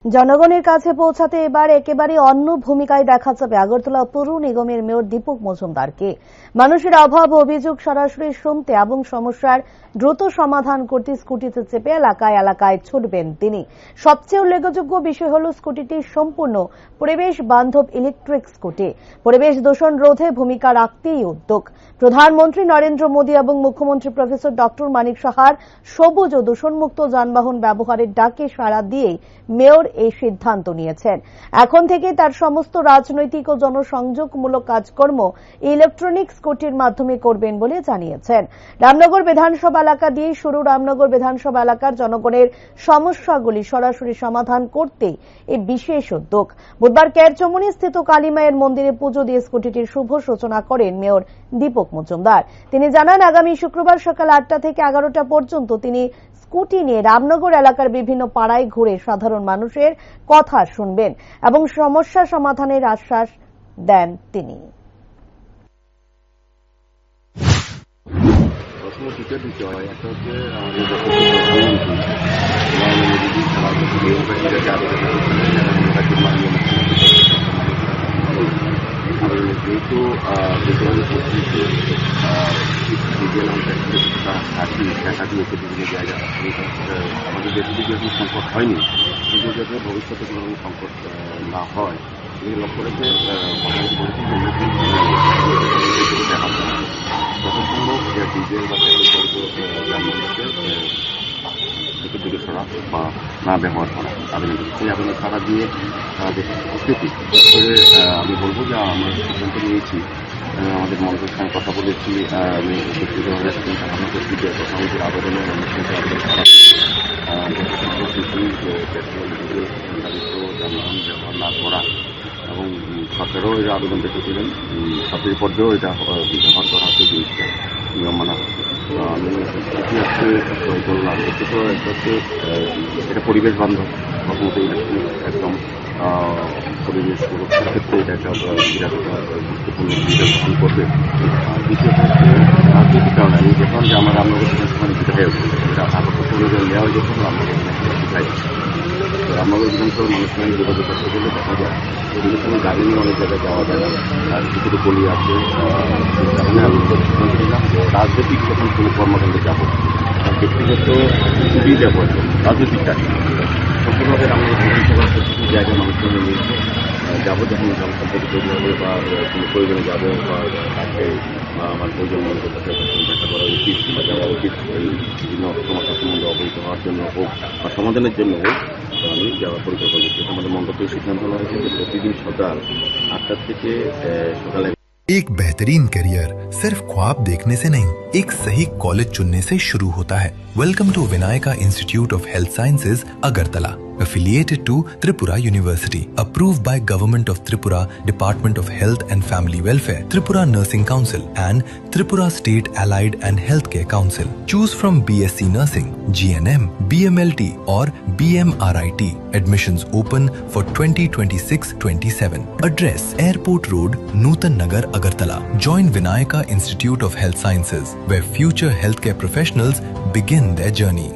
জনগণের কাছে পৌঁছাতে এবার একেবারে অন্য ভূমিকায় দেখা যাবে আগরতলা পৌর নিগমের মেয়র দীপক মজুমদারকে। মানুষের অভাব অভিযোগ সরাসরি শুনতে এবং সমস্যার দ্রুত সমাধান করতে স্কুটিতে চেপে এলাকায় এলাকায় ছুটবেন তিনি। সবচেয়ে উল্লেখযোগ্য বিষয় হল স্কুটিটি সম্পূর্ণ পরিবেশ বান্ধব ইলেকট্রিক স্কুটি। পরিবেশ দূষণ রোধে ভূমিকা রাখতেই উদ্যোগ। প্রধানমন্ত্রী নরেন্দ্র মোদী এবং মুখ্যমন্ত্রী প্রফেসর ডক্টর মানিক সাহার সবুজ ও দূষণমুক্ত যানবাহন ব্যবহারের ডাকে সাড়া দিয়ে মেয়র এই সিদ্ধান্ত নিয়েছেন। এখন থেকে তার সমস্ত রাজনৈতিক ও জনসংযোগমূলক কাজকর্ম ইলেকট্রনিক স্কুটির মাধ্যমে করবেন বলে জানিয়েছেন। রামনগর বিধানসভা এলাকা দিয়ে শুরু রামনগর বিধানসভা এলাকার জনগণের সমস্যাগুলি সরাসরি সমাধান করতে এই বিশেষ উদ্যোগ। বুধবার কেরচমনি স্থিত কালীমায়ের মন্দিরে পুজো দিয়ে স্কুটিটির শুভ সূচনা করেন মেয়র দীপক মজুমদার। তিনি জানান, আগামী শুক্রবার সকাল 8টা থেকে 11টা পর্যন্ত তিনি স্কুটি নিয়ে রামনগর এলাকার বিভিন্ন পাড়ায় ঘুরে সাধারণ মানুষের কথা শুনবেন এবং সমস্যা সমাধানের আশ্বাস দেন তিনি। যেহেতু দেখা দিয়েছে বিভিন্ন জায়গায়, আমাদের দেশে যেরকম সংকট হয়নি, কিন্তু যাতে ভবিষ্যতে কোনো সংকট না হয় এই লক্ষ্য রেখে দেখা যায় যত সম্ভব ডিজেল বা যানবাহনকে দিকে সরা বা না ব্যবহার করা আবেদন সেই আবেদন সারা দিয়ে দেশের উপস্থিতি আমি বলবো যে আমরা সিদ্ধান্ত নিয়েছি। আমাদের মন্ত্রীর সঙ্গে কথা বলেছি, আমি উপস্থিতভাবে কথা করছি যে প্রধানমন্ত্রীর আবেদনের অনুষ্ঠানকে আবেদন করা পেট্রোল ডিজেল চালিত যানবাহন ব্যবহার না করা এবং সরকারও এটা আবেদন রেখেছিলেন, সরকারি পর্যায়েও এটা ব্যবহার করা হচ্ছে, জিনিসটা নিয়ম মানা হচ্ছে। আমি এটি আজকে বললাম তো হচ্ছে এটা পরিবেশ বান্ধব, প্রথমত ইলেকট্রনিক একদম পরিবেশ সুরক্ষার ক্ষেত্রে এটা একটা বিরাট গুরুত্বপূর্ণ ভূমিকা গ্রহণ করবে। দ্বিতীয়ত হচ্ছে রাজনৈতিক কারণে আমি দেখলাম যে আমার রামনগর বিধানসভা যেটা হয়ে উঠছে এটা আগরতলা নেওয়া যখন রামনগর শিখাই রামনগর বিধানসভার মানুষ সঙ্গে যোগাযোগ করতে গেলে দেখা যায় বিভিন্ন সময় গাড়ি নিয়ে অনেক জায়গায় যাওয়া যায় না, আর কিছু গলি আছে। সেই কারণে আমি সিদ্ধান্ত নিলাম যে রাজনৈতিক যখন কোনো কর্মকাণ্ডে যাবো তার ব্যক্তিগত ছুটি ব্যবহার করবো, রাজনৈতিক কাজ সম্পূর্ণভাবে রামনগর বিধানসভার প্রতিটি জায়গায় মানুষের নিয়ে যাবো, যখন জনসম্পদ তৈরি হবে বা কোনো প্রয়োজনে যাবো বা তাকে আমার প্রয়োজন মনে করতে দেখা করা উচিত বা যাওয়া উচিত বিভিন্ন সমস্যার সম্বন্ধে অবহিত হওয়ার জন্য হোক বা সমাধানের জন্য হোক, আমি যাওয়ার পরিকল্পনা করছি। আমাদের মন্ডপের সিদ্ধান্ত নেওয়া হয়েছে যে প্রতিদিন সকাল 8টা থেকে সকালে एक बेहतरीन करियर सिर्फ ख्वाब देखने से नहीं, एक सही कॉलेज चुनने से शुरू होता है। Welcome to Vinayaka institute of health sciences Agartala, affiliated to Tripura University, approved by Government of Tripura, Department of Health and Family Welfare, Tripura Nursing Council and Tripura State Allied and Healthcare Council. Choose from BSc Nursing, GNM, BMLT or BMRIT. Admissions open for 2026-27. Address: Airport Road, Nutan Nagar, Agartala. Join Vinayaka Institute of Health Sciences, where future healthcare professionals begin their journey.